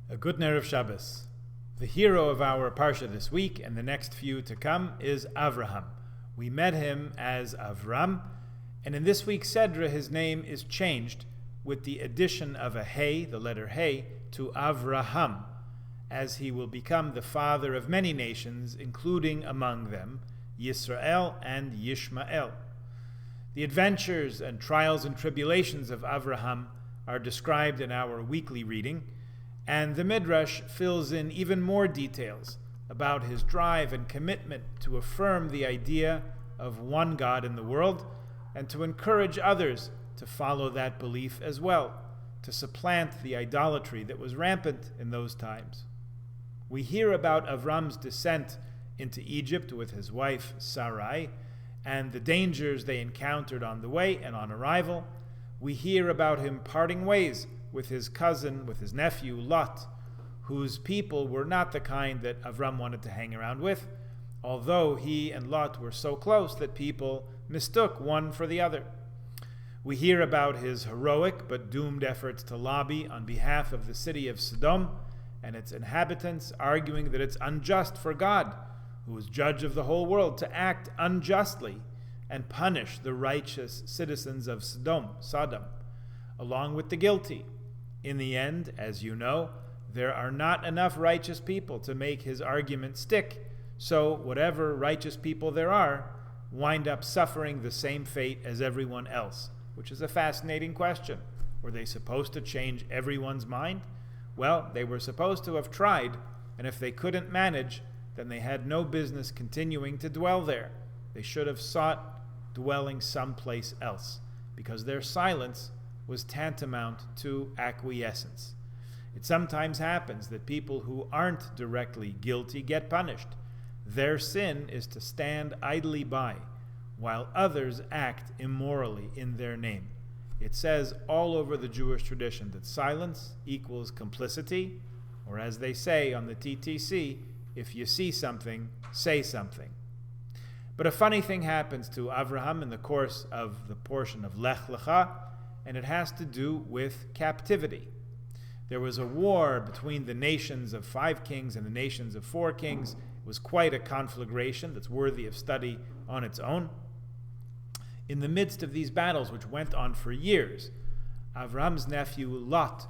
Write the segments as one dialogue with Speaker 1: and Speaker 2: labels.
Speaker 1: A good Erev Shabbos. The hero of our Parsha this week and the next few to come is Avraham. We met him as Avram, and in this week's Sedra his name is changed with the addition of a Hey, the letter Hey, to Avraham, as he will become the father of many nations, including among them Yisrael and Yishmael. The adventures and trials and tribulations of Avraham are described in our weekly reading, and the Midrash fills in even more details about his drive and commitment to affirm the idea of one God in the world and to encourage others to follow that belief as well, to supplant the idolatry that was rampant in those times. We hear about Avram's descent into Egypt with his wife Sarai and the dangers they encountered on the way and on arrival. We hear about him parting ways with his cousin, with his nephew Lot, whose people were not the kind that Avram wanted to hang around with, although he and Lot were so close that people mistook one for the other. We hear about his heroic but doomed efforts to lobby on behalf of the city of Sodom and its inhabitants, arguing that it's unjust for God, who is judge of the whole world, to act unjustly and punish the righteous citizens of Sodom, along with the guilty. In the end, as you know, there are not enough righteous people to make his argument stick, so whatever righteous people there are wind up suffering the same fate as everyone else, which is a fascinating question. Were they supposed to change everyone's mind? Well, they were supposed to have tried, and if they couldn't manage, then they had no business continuing to dwell there. They should have sought dwelling someplace else, because their silence was tantamount to acquiescence. It sometimes happens that people who aren't directly guilty get punished. Their sin is to stand idly by, while others act immorally in their name. It says all over the Jewish tradition that silence equals complicity, or as they say on the TTC, if you see something, say something. But a funny thing happens to Avraham in the course of the portion of Lech Lecha, and it has to do with captivity. There was a war between the nations of 5 kings and the nations of 4 kings. It was quite a conflagration that's worthy of study on its own. In the midst of these battles, which went on for years, Avram's nephew Lot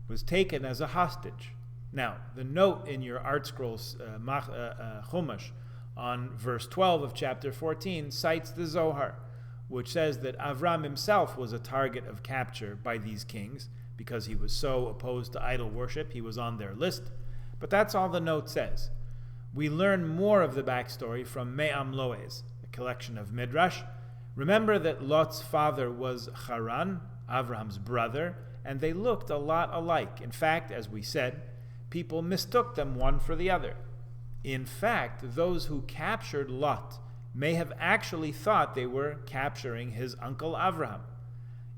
Speaker 1: was taken as a hostage. Now, the note in your Art Scrolls Chumash on verse 12 of chapter 14 cites the Zohar, which says that Avram himself was a target of capture by these kings because he was so opposed to idol worship. He was on their list. But that's all the note says. We learn more of the backstory from Me'am Loez, a collection of Midrash. Remember that Lot's father was Haran, Avram's brother, and they looked a lot alike. In fact, as we said, people mistook them one for the other. In fact, those who captured Lot may have actually thought they were capturing his uncle Avraham.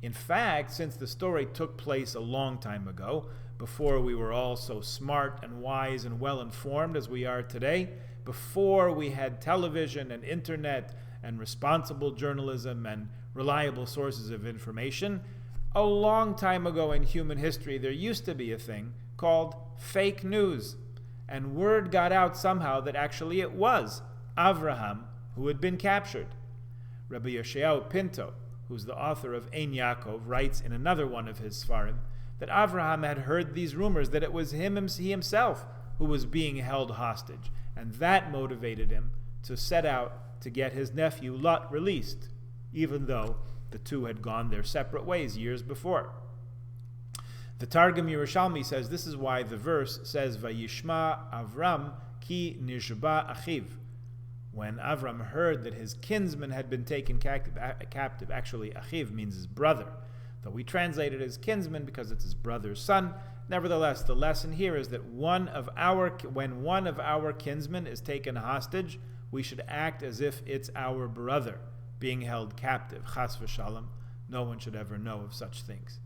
Speaker 1: In fact, since the story took place a long time ago, before we were all so smart and wise and well-informed as we are today, before we had television and internet and responsible journalism and reliable sources of information, a long time ago in human history there used to be a thing called fake news. And word got out somehow that actually it was Avraham who had been captured. Rabbi Yosheyahu Pinto, who's the author of Ein Yaakov, writes in another one of his Sfarim that Avraham had heard these rumors that it was he himself who was being held hostage, and that motivated him to set out to get his nephew Lot released, even though the two had gone their separate ways years before. The Targum Yerushalmi says this is why the verse says, Vayishma Avram ki nishba achiv. When Avram heard that his kinsman had been taken captive, actually Achiv means his brother, though we translate it as kinsman because it's his brother's son. Nevertheless, the lesson here is that when one of our kinsmen is taken hostage, we should act as if it's our brother being held captive. Chas v'shalom, no one should ever know of such things.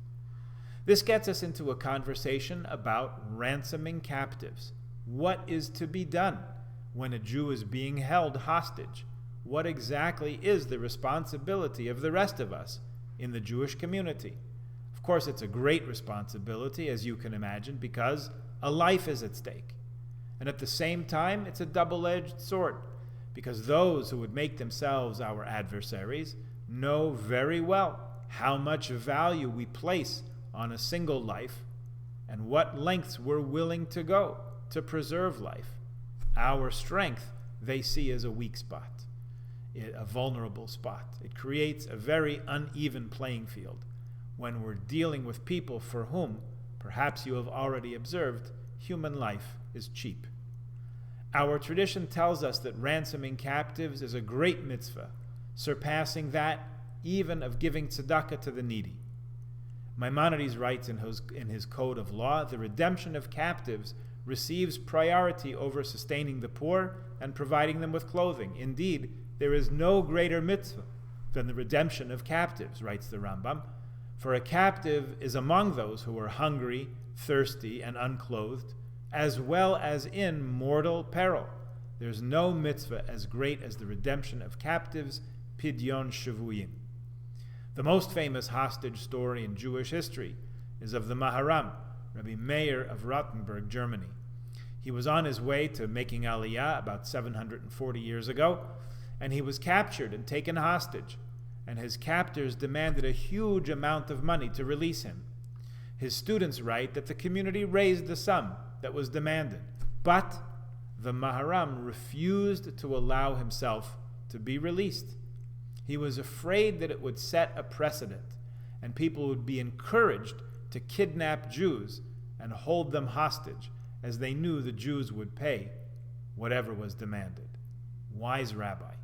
Speaker 1: This gets us into a conversation about ransoming captives. What is to be done when a Jew is being held hostage? What exactly is the responsibility of the rest of us in the Jewish community? Of Of course, it's a great responsibility, as you can imagine, because a life is at stake. And at the same time, it's a double-edged sword, because those who would make themselves our adversaries know very well how much value we place on a single life and what lengths we're willing to go to preserve life. Our strength they see as a weak spot, a vulnerable spot. It creates a very uneven playing field when we're dealing with people for whom, perhaps you have already observed, human life is cheap. Our tradition tells us that ransoming captives is a great mitzvah, surpassing that even of giving tzedakah to the needy. Maimonides writes in his code of law, the redemption of captives receives priority over sustaining the poor and providing them with clothing. Indeed, there is no greater mitzvah than the redemption of captives, writes the Rambam, for a captive is among those who are hungry, thirsty, and unclothed, as well as in mortal peril. There's no mitzvah as great as the redemption of captives, pidyon shavuyim. The most famous hostage story in Jewish history is of the Maharam, Rabbi Meir of Rottenburg, Germany. He was on his way to making Aliyah about 740 years ago, and he was captured and taken hostage, and his captors demanded a huge amount of money to release him. His students write that the community raised the sum that was demanded, but the Maharam refused to allow himself to be released. He was afraid that it would set a precedent, and people would be encouraged to kidnap Jews and hold them hostage, as they knew the Jews would pay whatever was demanded. Wise rabbi.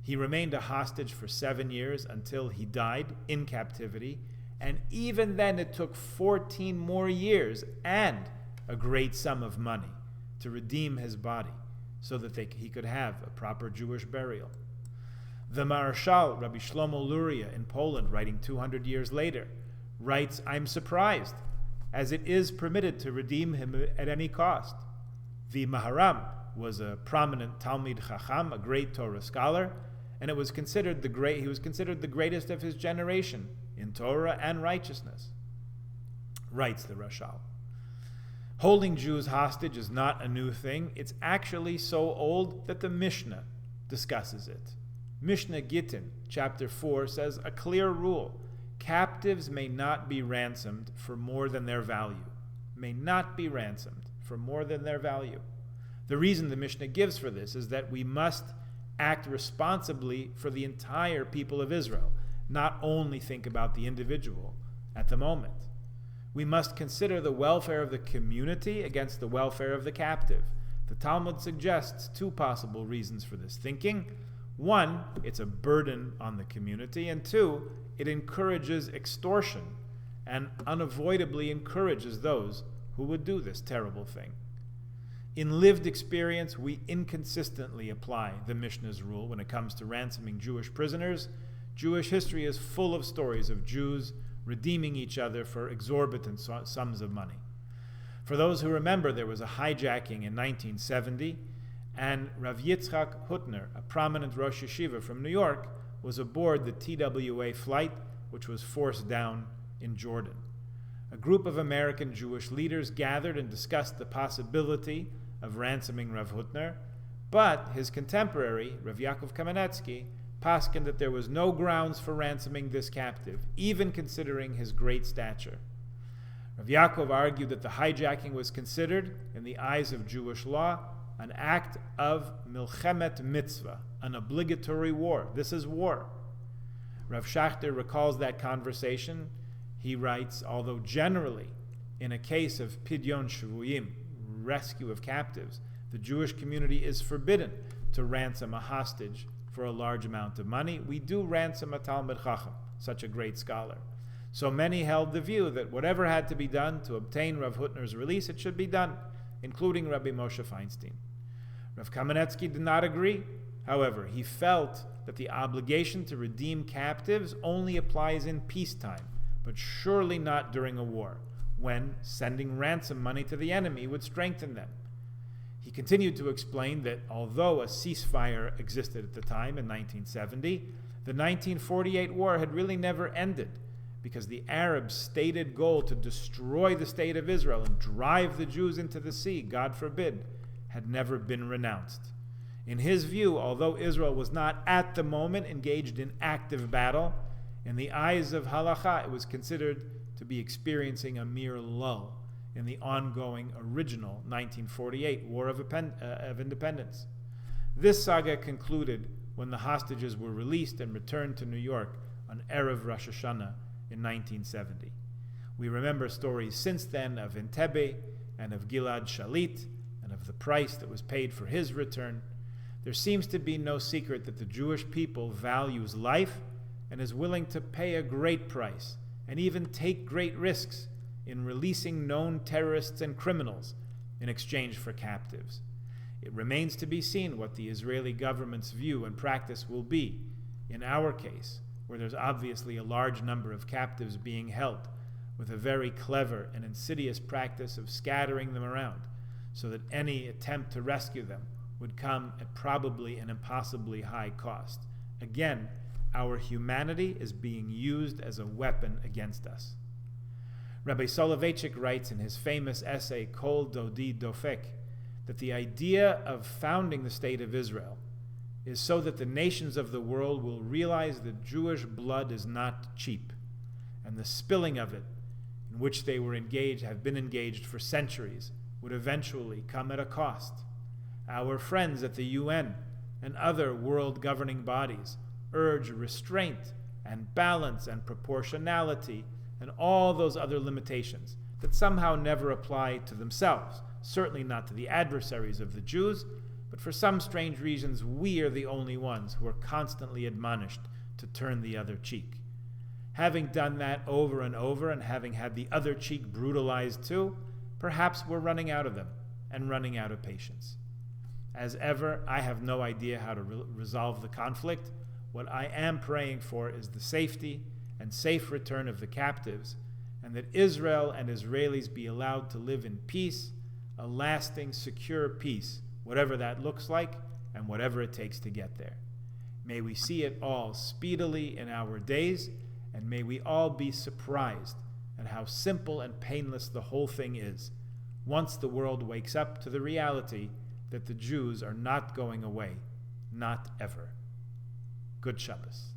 Speaker 1: He remained a hostage for 7 years until he died in captivity, and even then it took 14 more years and a great sum of money to redeem his body so that he could have a proper Jewish burial. The Marshal, Rabbi Shlomo Luria in Poland, writing 200 years later, writes, I'm surprised, as it is permitted to redeem him at any cost. The Maharam was a prominent Talmid Chacham, a great Torah scholar, and he was considered the greatest of his generation in Torah and righteousness. Writes the Rashal. Holding Jews hostage is not a new thing. It's actually so old that the Mishnah discusses it. Mishnah Gittin, chapter 4, says a clear rule. Captives may not be ransomed for more than their value. May not be ransomed for more than their value. The reason the Mishnah gives for this is that we must act responsibly for the entire people of Israel, not only think about the individual at the moment. We must consider the welfare of the community against the welfare of the captive. The Talmud suggests two possible reasons for this thinking. One, it's a burden on the community, and two, it encourages extortion and unavoidably encourages those who would do this terrible thing. In lived experience, we inconsistently apply the Mishnah's rule when it comes to ransoming Jewish prisoners. Jewish history is full of stories of Jews redeeming each other for exorbitant sums of money. For those who remember, there was a hijacking in 1970, and Rav Yitzchak Hutner, a prominent Rosh Yeshiva from New York, was aboard the TWA flight, which was forced down in Jordan. A group of American Jewish leaders gathered and discussed the possibility of ransoming Rav Hutner, but his contemporary, Rav Yaakov Kamenetsky, paskined that there was no grounds for ransoming this captive, even considering his great stature. Rav Yaakov argued that the hijacking was considered, in the eyes of Jewish law, an act of milchemet mitzvah, an obligatory war. This is war. Rav Schachter recalls that conversation. He writes, although generally, in a case of pidyon shvuyim, rescue of captives, the Jewish community is forbidden to ransom a hostage for a large amount of money, we do ransom a Talmid Chacham, such a great scholar. So many held the view that whatever had to be done to obtain Rav Hutner's release, it should be done, including Rabbi Moshe Feinstein. Rav Kamenetsky did not agree. However, he felt that the obligation to redeem captives only applies in peacetime, but surely not during a war, when sending ransom money to the enemy would strengthen them. He continued to explain that although a ceasefire existed at the time in 1970, the 1948 war had really never ended, because the Arabs' stated goal to destroy the state of Israel and drive the Jews into the sea, God forbid, had never been renounced. In his view, although Israel was not at the moment engaged in active battle, in the eyes of Halacha it was considered to be experiencing a mere lull in the ongoing original 1948 War of Independence. This saga concluded when the hostages were released and returned to New York on Erev Rosh Hashanah in 1970. We remember stories since then of Entebbe and of Gilad Shalit and of the price that was paid for his return. There seems to be no secret that the Jewish people values life and is willing to pay a great price and even take great risks in releasing known terrorists and criminals in exchange for captives. It remains to be seen what the Israeli government's view and practice will be in our case, where there's obviously a large number of captives being held, with a very clever and insidious practice of scattering them around, so that any attempt to rescue them would come at probably an impossibly high cost. Again, our humanity is being used as a weapon against us. Rabbi Soloveitchik writes in his famous essay, Kol Dodi Dofek, that the idea of founding the state of Israel is so that the nations of the world will realize that Jewish blood is not cheap, and the spilling of it, in which they have been engaged for centuries, would eventually come at a cost. Our friends at the UN and other world governing bodies urge restraint and balance and proportionality and all those other limitations that somehow never apply to themselves, certainly not to the adversaries of the Jews, but for some strange reasons we are the only ones who are constantly admonished to turn the other cheek. Having done that over and over and having had the other cheek brutalized too, perhaps we're running out of them and running out of patience. As ever, I have no idea how to resolve the conflict. What I am praying for is the safety and safe return of the captives, and that Israel and Israelis be allowed to live in peace, a lasting, secure peace, whatever that looks like and whatever it takes to get there. May we see it all speedily in our days, and may we all be surprised at how simple and painless the whole thing is, once the world wakes up to the reality that the Jews are not going away, not ever. Good Shabbos.